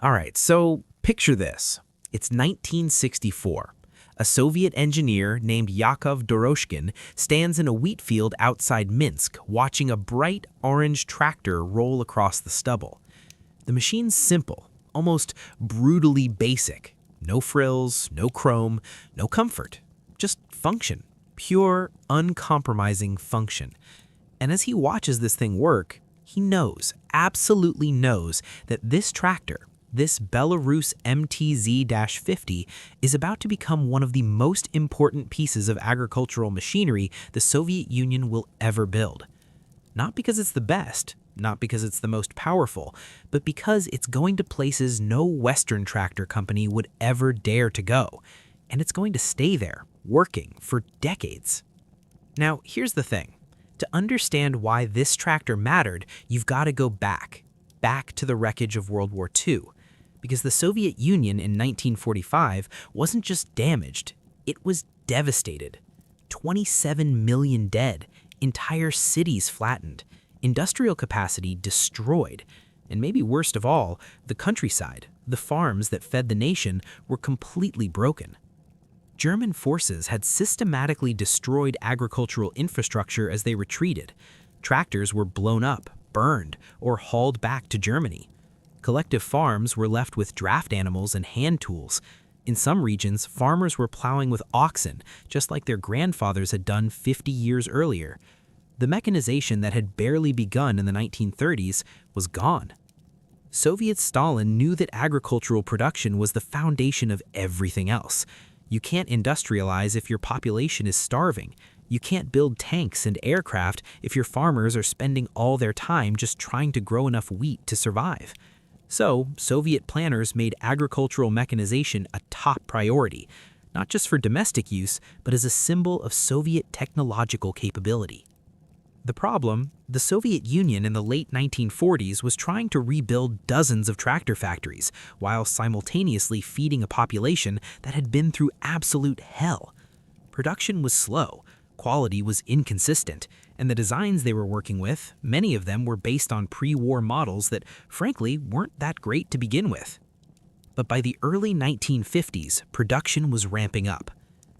All right, so picture this. It's 1964. A Soviet engineer named Yakov Doroshkin stands in a wheat field outside Minsk watching a bright orange tractor roll across the stubble. The machine's simple, almost brutally basic. No frills, no chrome, no comfort. Just function. Pure, uncompromising function. And as he watches this thing work, he knows, absolutely knows, that this tractor, this Belarus MTZ-50, is about to become one of the most important pieces of agricultural machinery the Soviet Union will ever build. Not because it's the best, not because it's the most powerful, but because it's going to places no Western tractor company would ever dare to go. And it's going to stay there, working for decades. Now, here's the thing. To understand why this tractor mattered, you've got to go back to the wreckage of World War II. Because the Soviet Union in 1945 wasn't just damaged, it was devastated. 27 million dead, entire cities flattened, industrial capacity destroyed, and maybe worst of all, the countryside, the farms that fed the nation, were completely broken. German forces had systematically destroyed agricultural infrastructure as they retreated. Tractors were blown up, burned, or hauled back to Germany. Collective farms were left with draft animals and hand tools. In some regions, farmers were plowing with oxen, just like their grandfathers had done 50 years earlier. The mechanization that had barely begun in the 1930s was gone. Soviet Stalin knew that agricultural production was the foundation of everything else. You can't industrialize if your population is starving. You can't build tanks and aircraft if your farmers are spending all their time just trying to grow enough wheat to survive. So, Soviet planners made agricultural mechanization a top priority, not just for domestic use, but as a symbol of Soviet technological capability. The problem, the Soviet Union in the late 1940s was trying to rebuild dozens of tractor factories while simultaneously feeding a population that had been through absolute hell. Production was slow, quality was inconsistent, and the designs they were working with, many of them were based on pre-war models that, frankly, weren't that great to begin with. But by the early 1950s, production was ramping up.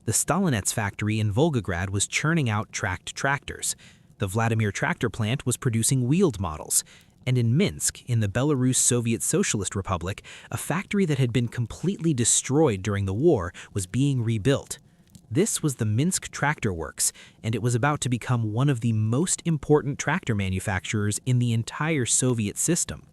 The Stalinets factory in Volgograd was churning out tracked tractors. The Vladimir tractor plant was producing wheeled models. And in Minsk, in the Belarusian Soviet Socialist Republic, a factory that had been completely destroyed during the war was being rebuilt. This was the Minsk Tractor Works, and it was about to become one of the most important tractor manufacturers in the entire Soviet system.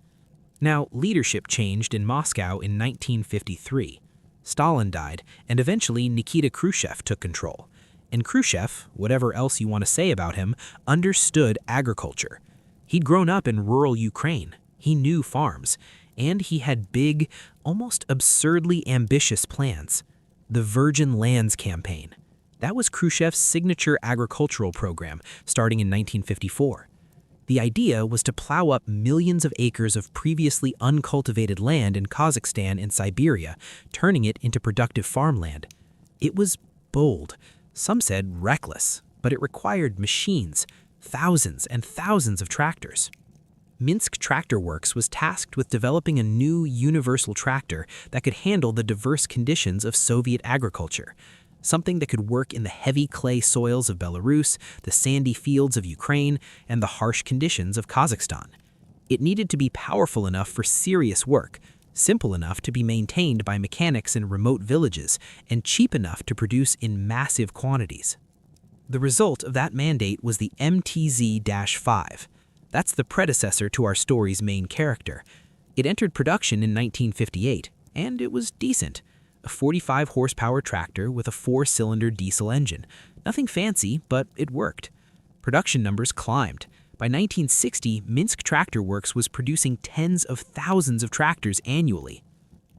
Now, leadership changed in Moscow in 1953. Stalin died, and eventually Nikita Khrushchev took control. And Khrushchev, whatever else you want to say about him, understood agriculture. He'd grown up in rural Ukraine. He knew farms. And he had big, almost absurdly ambitious plans. The Virgin Lands Campaign. That was Khrushchev's signature agricultural program, starting in 1954. The idea was to plow up millions of acres of previously uncultivated land in Kazakhstan and Siberia, turning it into productive farmland. It was bold. Some said reckless, but it required machines, thousands and thousands of tractors. Minsk Tractor Works was tasked with developing a new universal tractor that could handle the diverse conditions of Soviet agriculture, something that could work in the heavy clay soils of Belarus, the sandy fields of Ukraine, and the harsh conditions of Kazakhstan. It needed to be powerful enough for serious work, simple enough to be maintained by mechanics in remote villages, and cheap enough to produce in massive quantities. The result of that mandate was the MTZ-50. That's the predecessor to our story's main character. It entered production in 1958, and it was decent. A 45-horsepower tractor with a 4-cylinder diesel engine. Nothing fancy, but it worked. Production numbers climbed. By 1960, Minsk Tractor Works was producing tens of thousands of tractors annually.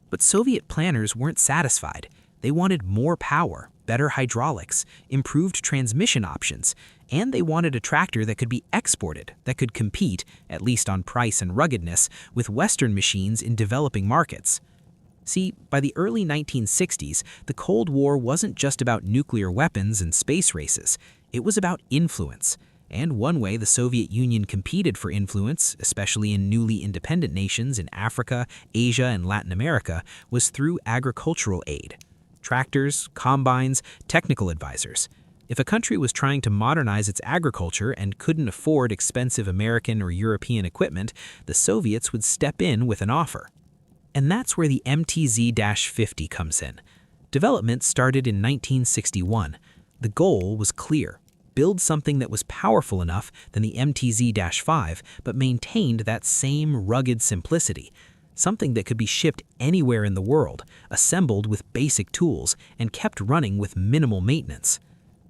But Soviet planners weren't satisfied. They wanted more power, better hydraulics, improved transmission options, and they wanted a tractor that could be exported, that could compete, at least on price and ruggedness, with Western machines in developing markets. See, by the early 1960s, the Cold War wasn't just about nuclear weapons and space races. It was about influence. And one way the Soviet Union competed for influence, especially in newly independent nations in Africa, Asia, and Latin America, was through agricultural aid. Tractors, combines, technical advisors. If a country was trying to modernize its agriculture and couldn't afford expensive American or European equipment, the Soviets would step in with an offer. And that's where the MTZ-50 comes in. Development started in 1961. The goal was clear: build something that was powerful enough than the MTZ-5, but maintained that same rugged simplicity. Something that could be shipped anywhere in the world, assembled with basic tools, and kept running with minimal maintenance.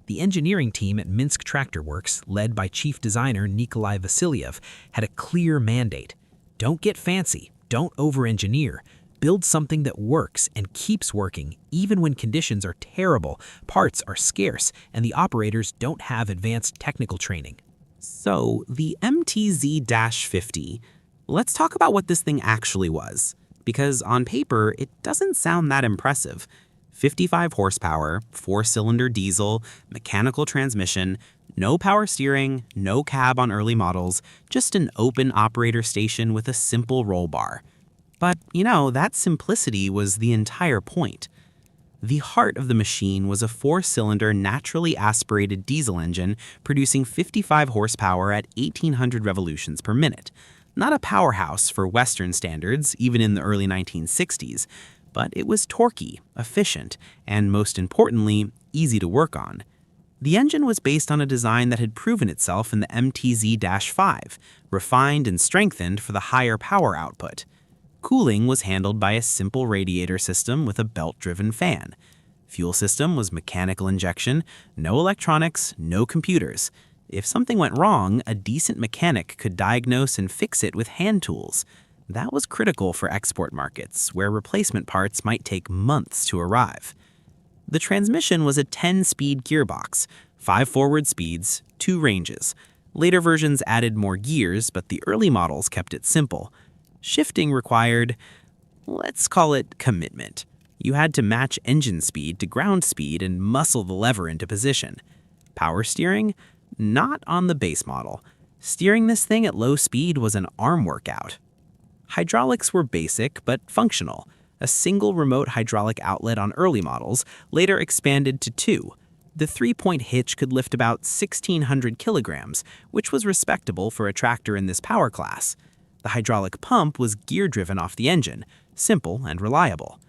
The engineering team at Minsk Tractor Works, led by chief designer Nikolai Vasilyev, had a clear mandate. Don't get fancy, don't over-engineer. Build something that works and keeps working even when conditions are terrible, parts are scarce, and the operators don't have advanced technical training. So, the MTZ-50, let's talk about what this thing actually was. Because on paper, it doesn't sound that impressive. 55 horsepower, 4-cylinder diesel, mechanical transmission, no power steering, no cab on early models, just an open operator station with a simple roll bar. But, that simplicity was the entire point. The heart of the machine was a 4-cylinder naturally aspirated diesel engine producing 55 horsepower at 1,800 revolutions per minute. Not a powerhouse for Western standards, even in the early 1960s, but it was torquey, efficient, and most importantly, easy to work on. The engine was based on a design that had proven itself in the MTZ-5, refined and strengthened for the higher power output. Cooling was handled by a simple radiator system with a belt-driven fan. Fuel system was mechanical injection, no electronics, no computers. If something went wrong, a decent mechanic could diagnose and fix it with hand tools. That was critical for export markets, where replacement parts might take months to arrive. The transmission was a 10-speed gearbox, 5 forward speeds, 2 ranges. Later versions added more gears, but the early models kept it simple. Shifting required, let's call it commitment. You had to match engine speed to ground speed and muscle the lever into position. Power steering? Not on the base model. Steering this thing at low speed was an arm workout. Hydraulics were basic but functional. A single remote hydraulic outlet on early models, later expanded to 2. The 3-point hitch could lift about 1,600 kilograms, which was respectable for a tractor in this power class. The hydraulic pump was gear-driven off the engine, simple and reliable.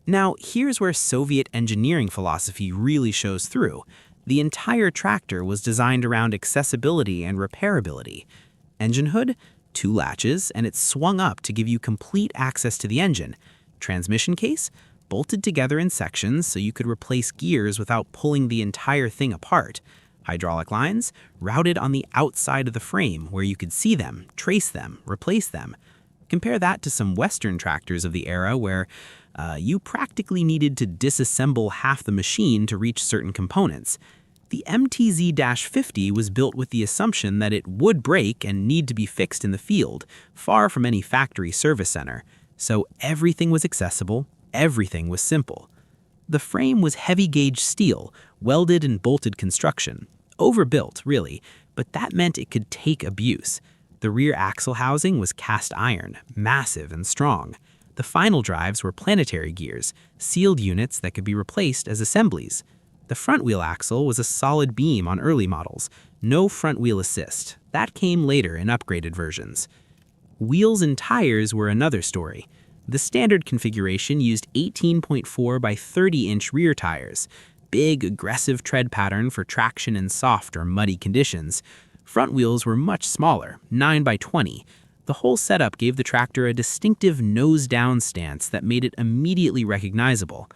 Now, here's where Soviet engineering philosophy really shows through. The entire tractor was designed around accessibility and repairability. Engine hood? 2 latches, and it swung up to give you complete access to the engine. Transmission case? Bolted together in sections so you could replace gears without pulling the entire thing apart. Hydraulic lines? Routed on the outside of the frame where you could see them, trace them, replace them. Compare that to some Western tractors of the era where you practically needed to disassemble half the machine to reach certain components. The MTZ-50 was built with the assumption that it would break and need to be fixed in the field, far from any factory service center. So everything was accessible, everything was simple. The frame was heavy-gauge steel, welded and bolted construction. Overbuilt, really, but that meant it could take abuse. The rear axle housing was cast iron, massive and strong. The final drives were planetary gears, sealed units that could be replaced as assemblies. The front wheel axle was a solid beam on early models, no front wheel assist. That came later in upgraded versions. Wheels and tires were another story. The standard configuration used 18.4 by 30-inch rear tires, big, aggressive tread pattern for traction in soft or muddy conditions. Front wheels were much smaller, 9 by 20. The whole setup gave the tractor a distinctive nose-down stance that made it immediately recognizable.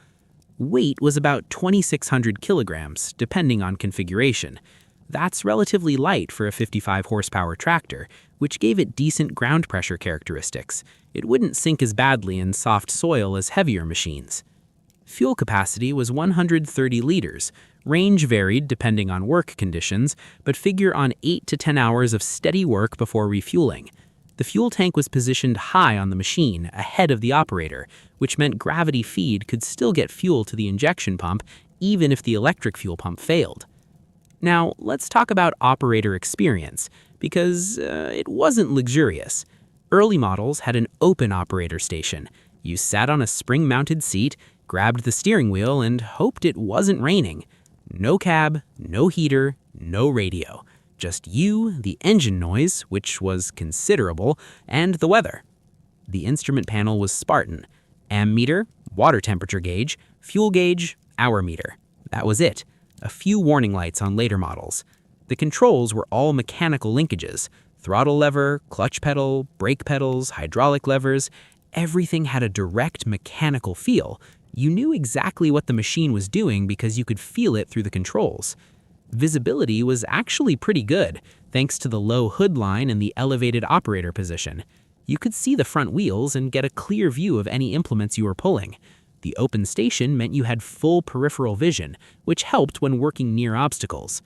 Weight was about 2,600 kilograms, depending on configuration. That's relatively light for a 55 horsepower tractor, which gave it decent ground pressure characteristics. It wouldn't sink as badly in soft soil as heavier machines. Fuel capacity was 130 liters. Range varied depending on work conditions, but figure on 8 to 10 hours of steady work before refueling. The fuel tank was positioned high on the machine, ahead of the operator, which meant gravity feed could still get fuel to the injection pump even if the electric fuel pump failed. Now, let's talk about operator experience, because it wasn't luxurious. Early models had an open operator station. You sat on a spring-mounted seat, grabbed the steering wheel, and hoped it wasn't raining. No cab, no heater, no radio. Just you, the engine noise, which was considerable, and the weather. The instrument panel was Spartan. Ammeter, water temperature gauge, fuel gauge, hour meter. That was it. A few warning lights on later models. The controls were all mechanical linkages. Throttle lever, clutch pedal, brake pedals, hydraulic levers. Everything had a direct mechanical feel. You knew exactly what the machine was doing because you could feel it through the controls. Visibility was actually pretty good, thanks to the low hood line and the elevated operator position. You could see the front wheels and get a clear view of any implements you were pulling. The open station meant you had full peripheral vision, which helped when working near obstacles.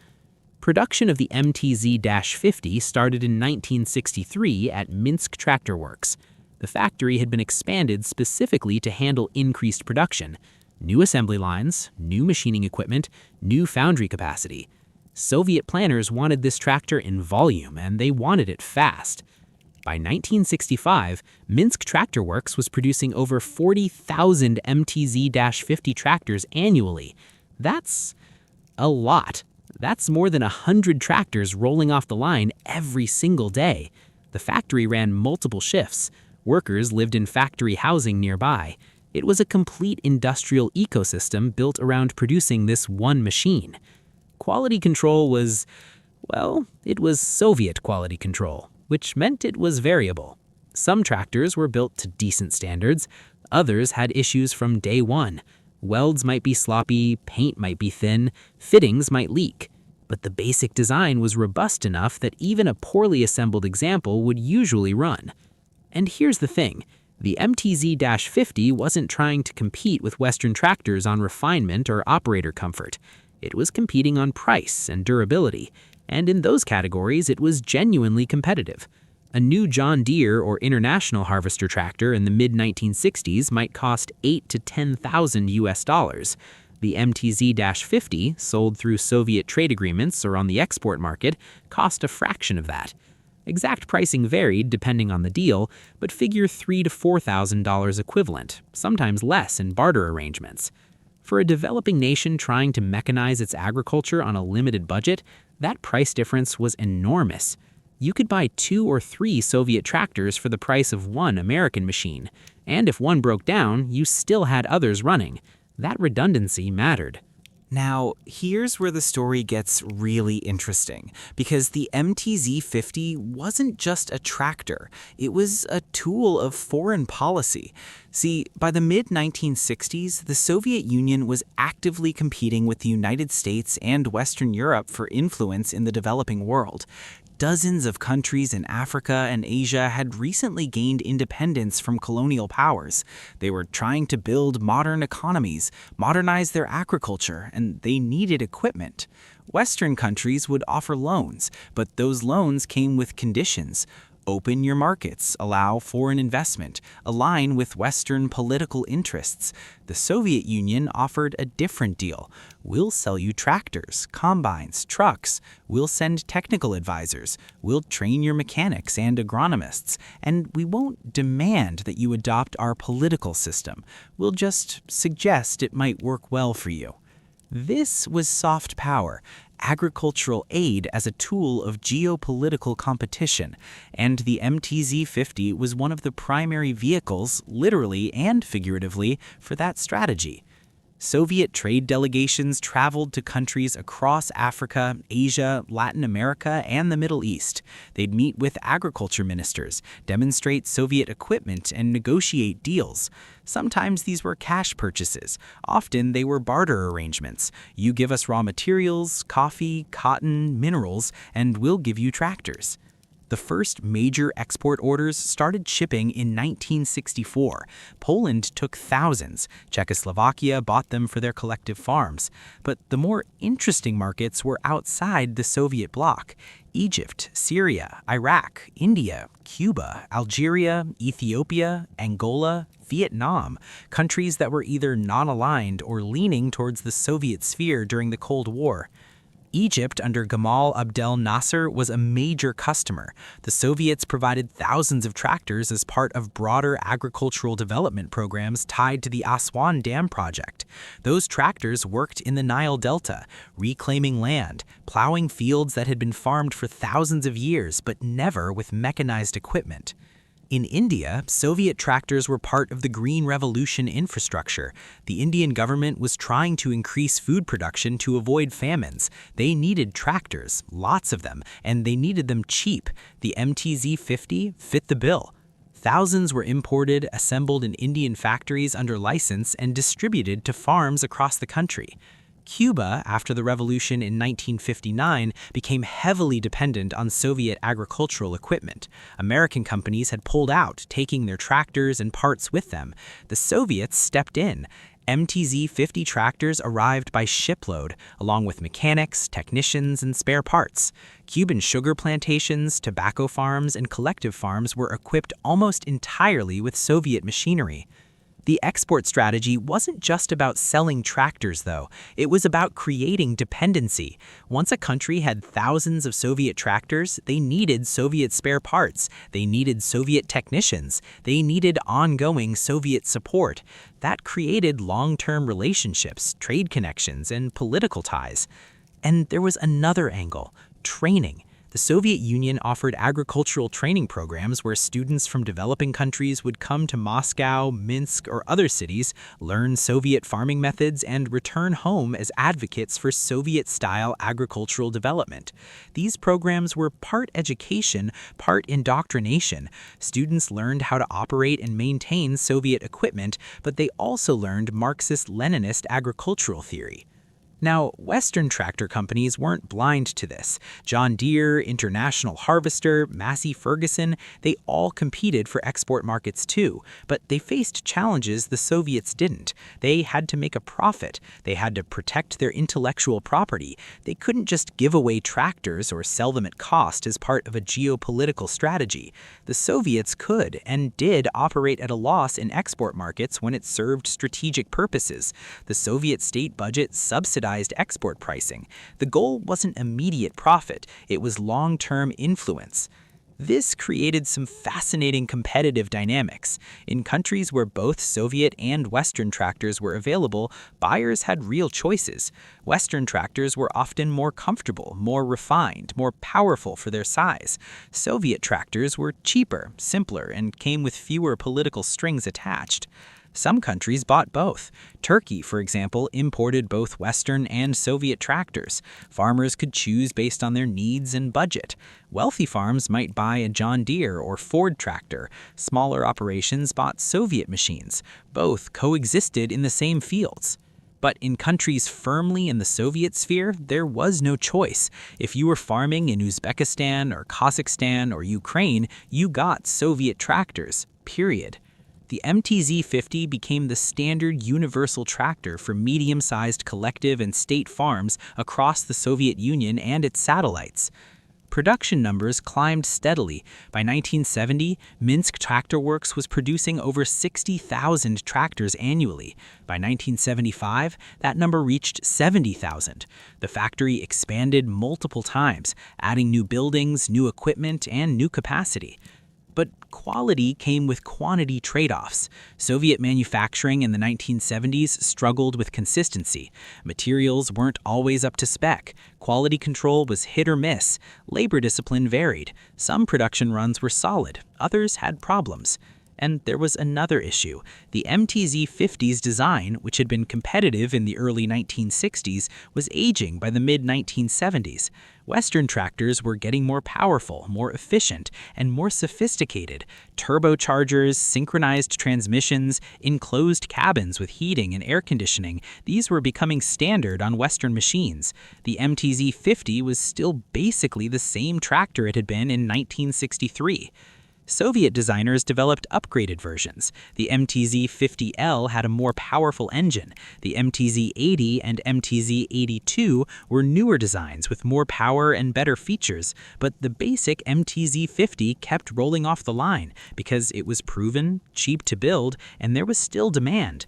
Production of the MTZ-50 started in 1963 at Minsk Tractor Works. The factory had been expanded specifically to handle increased production. New assembly lines, new machining equipment, new foundry capacity. Soviet planners wanted this tractor in volume, and they wanted it fast. By 1965, Minsk Tractor Works was producing over 40,000 MTZ-50 tractors annually. That's a lot. That's more than 100 tractors rolling off the line every single day. The factory ran multiple shifts. Workers lived in factory housing nearby. It was a complete industrial ecosystem built around producing this one machine. Quality control was, well, it was Soviet quality control, which meant it was variable. Some tractors were built to decent standards. Others had issues from day one. Welds might be sloppy, paint might be thin, fittings might leak. But the basic design was robust enough that even a poorly assembled example would usually run. And here's the thing. The MTZ-50 wasn't trying to compete with Western tractors on refinement or operator comfort. It was competing on price and durability, and in those categories it was genuinely competitive. A new John Deere or International harvester tractor in the mid-1960s might cost $8,000 to $10,000 US. The MTZ-50, sold through Soviet trade agreements or on the export market, cost a fraction of that. Exact pricing varied depending on the deal, but figure $3,000 to $4,000 equivalent, sometimes less in barter arrangements. For a developing nation trying to mechanize its agriculture on a limited budget, that price difference was enormous. You could buy 2 or 3 Soviet tractors for the price of one American machine, and if one broke down, you still had others running. That redundancy mattered. Now, here's where the story gets really interesting, because the MTZ-50 wasn't just a tractor, it was a tool of foreign policy. See, by the mid-1960s, the Soviet Union was actively competing with the United States and Western Europe for influence in the developing world. Dozens of countries in Africa and Asia had recently gained independence from colonial powers. They were trying to build modern economies, modernize their agriculture, and they needed equipment. Western countries would offer loans, but those loans came with conditions. Open your markets, allow foreign investment, align with Western political interests. The Soviet Union offered a different deal. We'll sell you tractors, combines, trucks. We'll send technical advisors. We'll train your mechanics and agronomists. And we won't demand that you adopt our political system. We'll just suggest it might work well for you. This was soft power, agricultural aid as a tool of geopolitical competition, and the MTZ-50 was one of the primary vehicles, literally and figuratively, for that strategy. Soviet trade delegations traveled to countries across Africa, Asia, Latin America, and the Middle East. They'd meet with agriculture ministers, demonstrate Soviet equipment, and negotiate deals. Sometimes these were cash purchases. Often they were barter arrangements. You give us raw materials, coffee, cotton, minerals, and we'll give you tractors. The first major export orders started shipping in 1964. Poland took thousands. Czechoslovakia bought them for their collective farms. But the more interesting markets were outside the Soviet bloc. Egypt, Syria, Iraq, India, Cuba, Algeria, Ethiopia, Angola, Vietnam, countries that were either non-aligned or leaning towards the Soviet sphere during the Cold War. Egypt under Gamal Abdel Nasser was a major customer. The Soviets provided thousands of tractors as part of broader agricultural development programs tied to the Aswan Dam project. Those tractors worked in the Nile Delta, reclaiming land, plowing fields that had been farmed for thousands of years but never with mechanized equipment. In India, Soviet tractors were part of the Green Revolution infrastructure. The Indian government was trying to increase food production to avoid famines. They needed tractors, lots of them, and they needed them cheap. The MTZ-50 fit the bill. Thousands were imported, assembled in Indian factories under license, and distributed to farms across the country. Cuba, after the revolution in 1959, became heavily dependent on Soviet agricultural equipment. American companies had pulled out, taking their tractors and parts with them. The Soviets stepped in. MTZ-50 tractors arrived by shipload, along with mechanics, technicians, and spare parts. Cuban sugar plantations, tobacco farms, and collective farms were equipped almost entirely with Soviet machinery. The export strategy wasn't just about selling tractors, though. It was about creating dependency. Once a country had thousands of Soviet tractors, they needed Soviet spare parts. They needed Soviet technicians. They needed ongoing Soviet support. That created long-term relationships, trade connections, and political ties. And there was another angle: training. The Soviet Union offered agricultural training programs where students from developing countries would come to Moscow, Minsk, or other cities, learn Soviet farming methods, and return home as advocates for Soviet-style agricultural development. These programs were part education, part indoctrination. Students learned how to operate and maintain Soviet equipment, but they also learned Marxist-Leninist agricultural theory. Now, Western tractor companies weren't blind to this. John Deere, International Harvester, Massey Ferguson, they all competed for export markets too, but they faced challenges the Soviets didn't. They had to make a profit. They had to protect their intellectual property. They couldn't just give away tractors or sell them at cost as part of a geopolitical strategy. The Soviets could and did operate at a loss in export markets when it served strategic purposes. The Soviet state budget subsidized export pricing. The goal wasn't immediate profit, it was long-term influence. This created some fascinating competitive dynamics. In countries where both Soviet and Western tractors were available, buyers had real choices. Western tractors were often more comfortable, more refined, more powerful for their size. Soviet tractors were cheaper, simpler, and came with fewer political strings attached. Some countries bought both. Turkey, for example, imported both Western and Soviet tractors. Farmers could choose based on their needs and budget. Wealthy farms might buy a John Deere or Ford tractor. Smaller operations bought Soviet machines. Both coexisted in the same fields. But in countries firmly in the Soviet sphere, there was no choice. If you were farming in Uzbekistan or Kazakhstan or Ukraine, you got Soviet tractors, period. The MTZ-50 became the standard universal tractor for medium-sized collective and state farms across the Soviet Union and its satellites. Production numbers climbed steadily. By 1970, Minsk Tractor Works was producing over 60,000 tractors annually. By 1975, that number reached 70,000. The factory expanded multiple times, adding new buildings, new equipment, and new capacity. But quality came with quantity trade-offs. Soviet manufacturing in the 1970s struggled with consistency. Materials weren't always up to spec. Quality control was hit or miss. Labor discipline varied. Some production runs were solid, others had problems. And there was another issue. The MTZ-50's design, which had been competitive in the early 1960s, was aging by the mid-1970s. Western tractors were getting more powerful, more efficient, and more sophisticated. Turbochargers, synchronized transmissions, enclosed cabins with heating and air conditioning, these were becoming standard on Western machines. The MTZ-50 was still basically the same tractor it had been in 1963. Soviet designers developed upgraded versions. The MTZ-50L had a more powerful engine. The MTZ-80 and MTZ-82 were newer designs with more power and better features, but the basic MTZ-50 kept rolling off the line because it was proven, cheap to build, and there was still demand.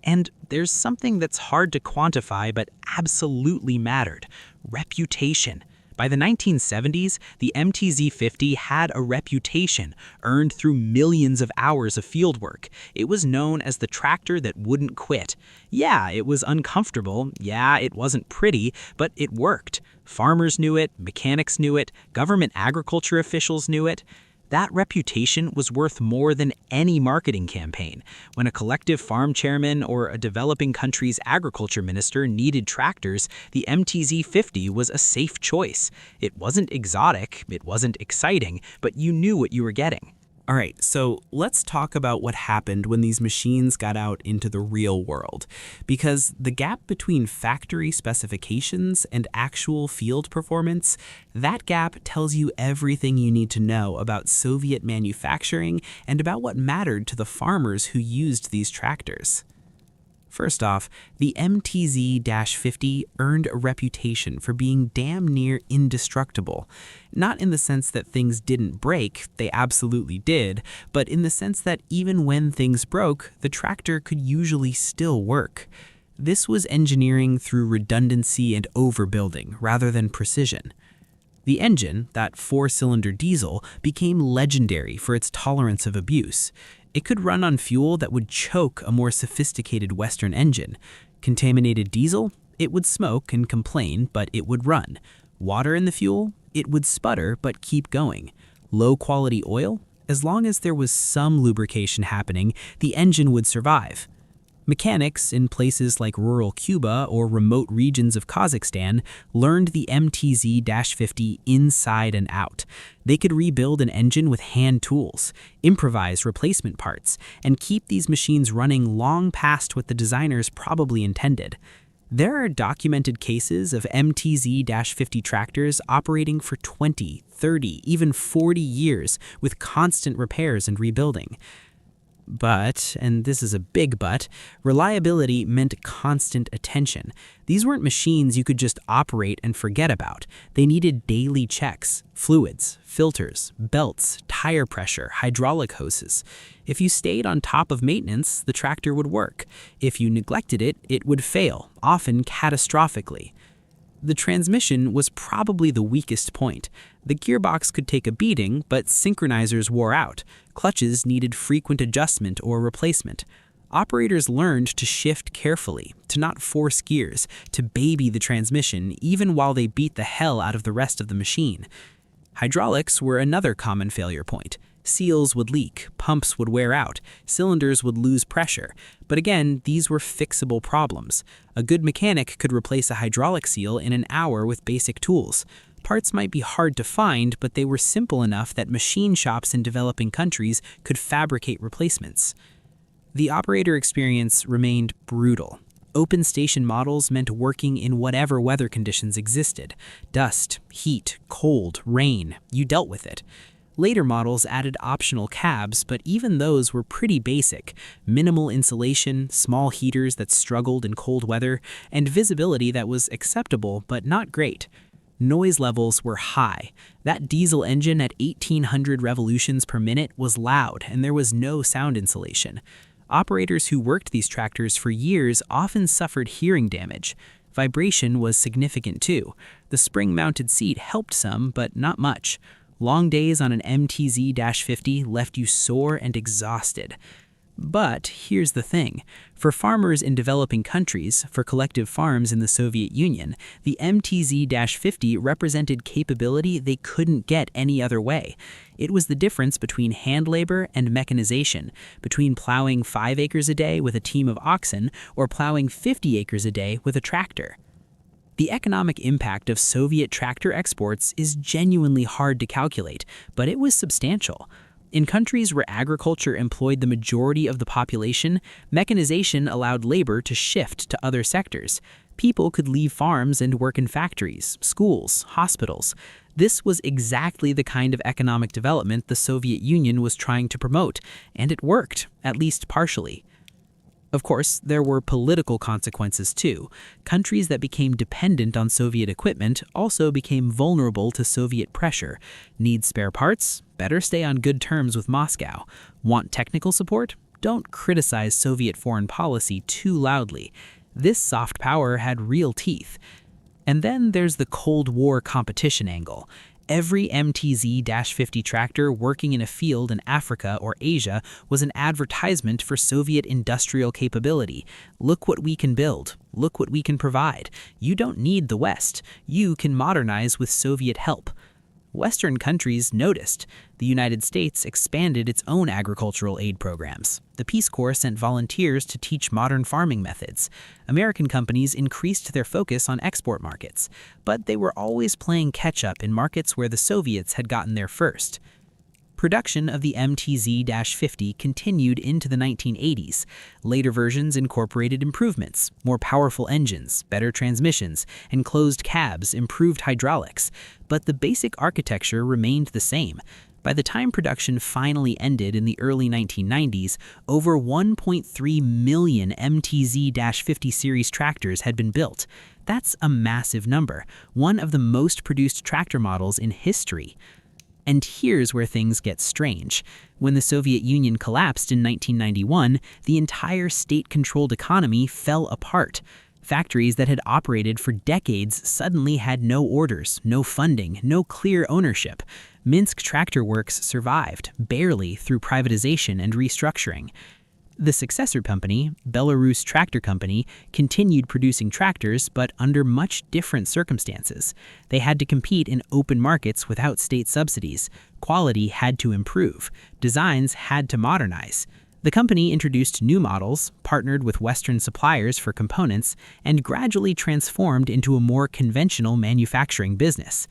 And there's something that's hard to quantify but absolutely mattered: reputation. By the 1970s, the MTZ-50 had a reputation earned through millions of hours of fieldwork. It was known as the tractor that wouldn't quit. Yeah, it was uncomfortable. Yeah, it wasn't pretty, but it worked. Farmers knew it, mechanics knew it, government agriculture officials knew it. That reputation was worth more than any marketing campaign. When a collective farm chairman or a developing country's agriculture minister needed tractors, the MTZ-50 was a safe choice. It wasn't exotic, it wasn't exciting, but you knew what you were getting. All right, so let's talk about what happened when these machines got out into the real world, because the gap between factory specifications and actual field performance, that gap tells you everything you need to know about Soviet manufacturing and about what mattered to the farmers who used these tractors. First off, the MTZ-50 earned a reputation for being damn near indestructible. Not in the sense that things didn't break, they absolutely did, but in the sense that even when things broke, the tractor could usually still work. This was engineering through redundancy and overbuilding rather than precision. The engine, that 4-cylinder diesel, became legendary for its tolerance of abuse. It could run on fuel that would choke a more sophisticated Western engine. Contaminated diesel? It would smoke and complain, but it would run. Water in the fuel? It would sputter, but keep going. Low-quality oil? As long as there was some lubrication happening, the engine would survive. Mechanics in places like rural Cuba or remote regions of Kazakhstan learned the MTZ-50 inside and out. They could rebuild an engine with hand tools, improvise replacement parts, and keep these machines running long past what the designers probably intended. There are documented cases of MTZ-50 tractors operating for 20, 30, even 40 years with constant repairs and rebuilding. But, and this is a big but, reliability meant constant attention. These weren't machines you could just operate and forget about. They needed daily checks, fluids, filters, belts, tire pressure, hydraulic hoses. If you stayed on top of maintenance, the tractor would work. If you neglected it, it would fail, often catastrophically. The transmission was probably the weakest point. The gearbox could take a beating, but synchronizers wore out. Clutches needed frequent adjustment or replacement. Operators learned to shift carefully, to not force gears, to baby the transmission even while they beat the hell out of the rest of the machine. Hydraulics were another common failure point. Seals would leak, pumps would wear out, cylinders would lose pressure. But again, these were fixable problems. A good mechanic could replace a hydraulic seal in an hour with basic tools. Parts might be hard to find, but they were simple enough that machine shops in developing countries could fabricate replacements. The operator experience remained brutal. Open station models meant working in whatever weather conditions existed. Dust, heat, cold, rain, you dealt with it. Later models added optional cabs, but even those were pretty basic. Minimal insulation, small heaters that struggled in cold weather, and visibility that was acceptable but not great. Noise levels were high. That diesel engine at 1,800 revolutions per minute was loud, and there was no sound insulation. Operators who worked these tractors for years often suffered hearing damage. Vibration was significant too. The spring-mounted seat helped some, but not much. Long days on an MTZ-50 left you sore and exhausted. But here's the thing. For farmers in developing countries, for collective farms in the Soviet Union, the MTZ-50 represented capability they couldn't get any other way. It was the difference between hand labor and mechanization, between plowing 5 acres a day with a team of oxen or plowing 50 acres a day with a tractor. The economic impact of Soviet tractor exports is genuinely hard to calculate, but it was substantial. In countries where agriculture employed the majority of the population, mechanization allowed labor to shift to other sectors. People could leave farms and work in factories, schools, hospitals. This was exactly the kind of economic development the Soviet Union was trying to promote, and it worked, at least partially. Of course, there were political consequences too. Countries that became dependent on Soviet equipment also became vulnerable to Soviet pressure. Need spare parts? Better stay on good terms with Moscow. Want technical support? don't criticize Soviet foreign policy too loudly. This soft power had real teeth. And then there's the Cold War competition angle. Every MTZ-50 tractor working in a field in Africa or Asia was an advertisement for Soviet industrial capability. Look what we can build. Look what we can provide. You don't need the West. You can modernize with Soviet help. Western countries noticed. The United States expanded its own agricultural aid programs. The Peace Corps sent volunteers to teach modern farming methods. American companies increased their focus on export markets, but they were always playing catch-up in markets where the Soviets had gotten there first. Production of the MTZ-50 continued into the 1980s. Later versions incorporated improvements, more powerful engines, better transmissions, enclosed cabs, improved hydraulics. But the basic architecture remained the same. By the time production finally ended in the early 1990s, over 1.3 million MTZ-50 series tractors had been built. That's a massive number, one of the most produced tractor models in history. And here's where things get strange. When the Soviet Union collapsed in 1991, the entire state-controlled economy fell apart. Factories that had operated for decades suddenly had no orders, no funding, no clear ownership. Minsk Tractor Works survived, barely through privatization and restructuring. The successor company, Belarus Tractor Company, continued producing tractors, but under much different circumstances. They had to compete in open markets without state subsidies. Quality had to improve. Designs had to modernize. The company introduced new models, partnered with Western suppliers for components, and gradually transformed into a more conventional manufacturing business.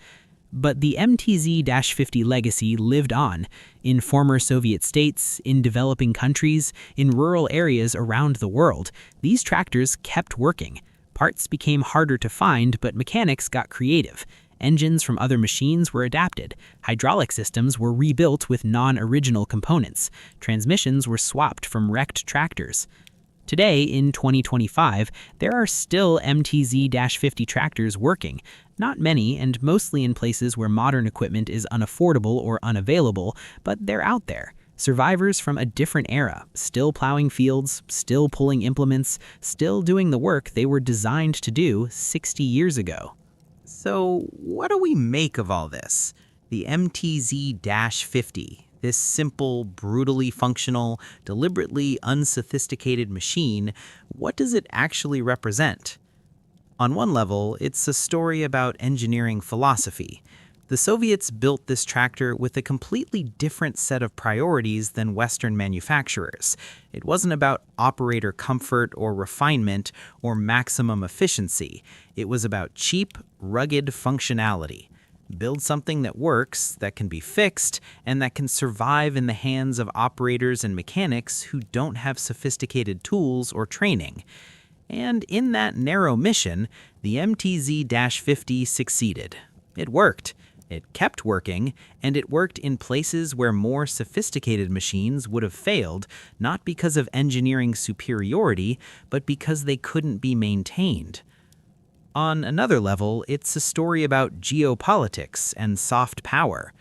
But the MTZ-50 legacy lived on, in former Soviet states, in developing countries, in rural areas around the world. These tractors kept working. Parts became harder to find, but mechanics got creative. Engines from other machines were adapted. Hydraulic systems were rebuilt with non-original components. Transmissions were swapped from wrecked tractors. Today, in 2025, there are still MTZ-50 tractors working. Not many, and mostly in places where modern equipment is unaffordable or unavailable, but they're out there. Survivors from a different era, still plowing fields, still pulling implements, still doing the work they were designed to do 60 years ago. So, what do we make of all this? The MTZ-50. This simple, brutally functional, deliberately unsophisticated machine, what does it actually represent? On one level, it's a story about engineering philosophy. The Soviets built this tractor with a completely different set of priorities than Western manufacturers. It wasn't about operator comfort or refinement or maximum efficiency. It was about cheap, rugged functionality. Build something that works, that can be fixed, and that can survive in the hands of operators and mechanics who don't have sophisticated tools or training. And in that narrow mission, the MTZ-50 succeeded. It worked. It kept working, and it worked in places where more sophisticated machines would have failed, not because of engineering superiority, but because they couldn't be maintained. On another level, it's a story about geopolitics and soft power.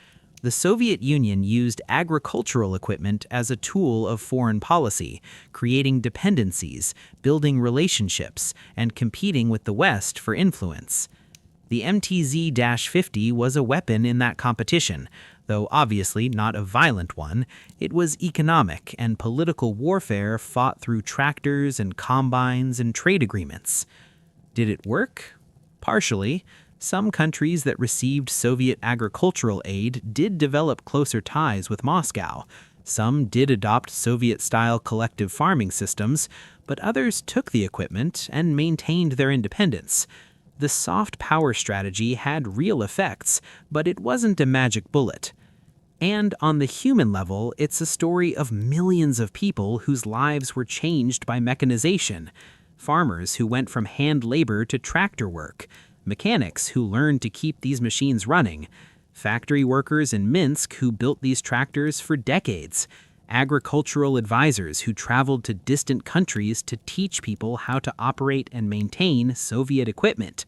The Soviet Union used agricultural equipment as a tool of foreign policy, creating dependencies, building relationships, and competing with the West for influence. The MTZ-50 was a weapon in that competition, though obviously not a violent one. It was economic and political warfare fought through tractors and combines and trade agreements. Did it work? Partially. Some countries that received Soviet agricultural aid did develop closer ties with Moscow. Some did adopt Soviet-style collective farming systems, but others took the equipment and maintained their independence. The soft power strategy had real effects, but it wasn't a magic bullet. And on the human level, it's a story of millions of people whose lives were changed by mechanization. Farmers who went from hand labor to tractor work, mechanics who learned to keep these machines running, factory workers in Minsk who built these tractors for decades, agricultural advisors who traveled to distant countries to teach people how to operate and maintain Soviet equipment.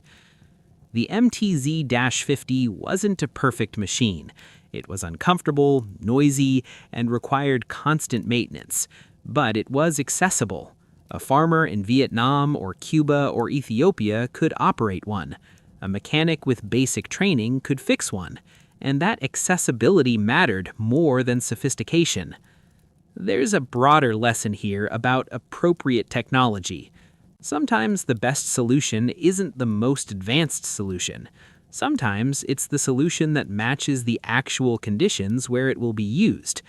The MTZ-50 wasn't a perfect machine. It was uncomfortable, noisy, and required constant maintenance. But it was accessible. A farmer in Vietnam or Cuba or Ethiopia could operate one. A mechanic with basic training could fix one. And that accessibility mattered more than sophistication. There's a broader lesson here about appropriate technology. Sometimes the best solution isn't the most advanced solution. Sometimes it's the solution that matches the actual conditions where it will be used.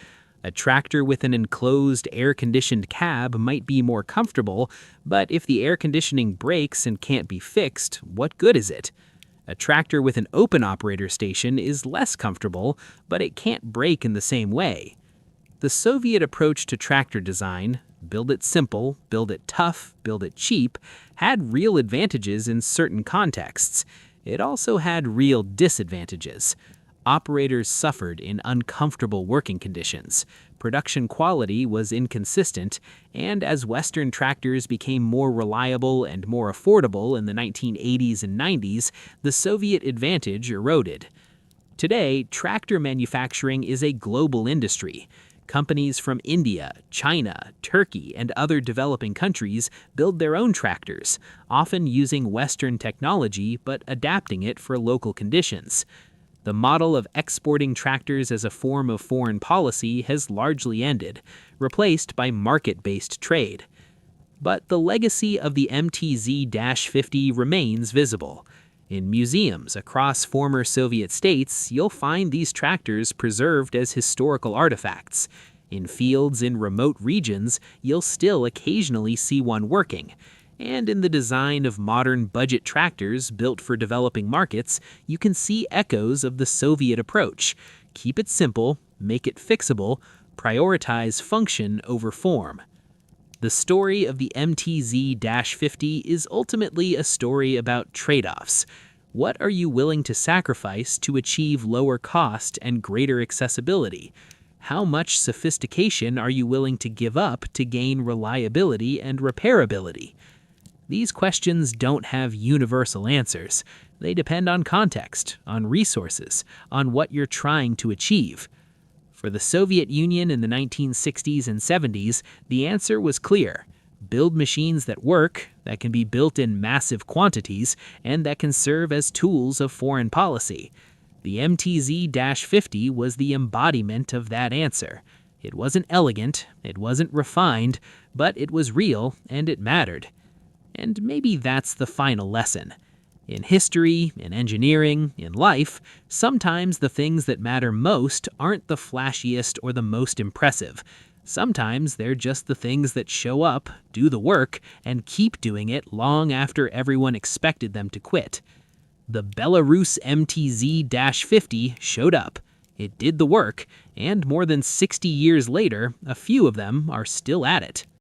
A tractor with an enclosed, air-conditioned cab might be more comfortable, but if the air conditioning breaks and can't be fixed, what good is it? A tractor with an open operator station is less comfortable, but it can't break in the same way. The Soviet approach to tractor design, build it simple, build it tough, build it cheap, had real advantages in certain contexts. It also had real disadvantages. Operators suffered in uncomfortable working conditions. Production quality was inconsistent, and as Western tractors became more reliable and more affordable in the 1980s and 90s, the Soviet advantage eroded. Today, tractor manufacturing is a global industry. Companies from India, China, Turkey, and other developing countries build their own tractors, often using Western technology but adapting it for local conditions. The model of exporting tractors as a form of foreign policy has largely ended, replaced by market-based trade. But the legacy of the MTZ-50 remains visible. In museums across former Soviet states, you'll find these tractors preserved as historical artifacts. In fields in remote regions, you'll still occasionally see one working. And in the design of modern budget tractors built for developing markets, you can see echoes of the Soviet approach. Keep it simple, make it fixable, prioritize function over form. The story of the MTZ-50 is ultimately a story about trade-offs. What are you willing to sacrifice to achieve lower cost and greater accessibility? How much sophistication are you willing to give up to gain reliability and repairability? These questions don't have universal answers. They depend on context, on resources, on what you're trying to achieve. For the Soviet Union in the 1960s and 70s, the answer was clear. Build machines that work, that can be built in massive quantities, and that can serve as tools of foreign policy. The MTZ-50 was the embodiment of that answer. It wasn't elegant, it wasn't refined, but it was real and it mattered. And maybe that's the final lesson. In history, in engineering, in life, sometimes the things that matter most aren't the flashiest or the most impressive. Sometimes they're just the things that show up, do the work, and keep doing it long after everyone expected them to quit. The Belarus MTZ-50 showed up. It did the work, and more than 60 years later, a few of them are still at it.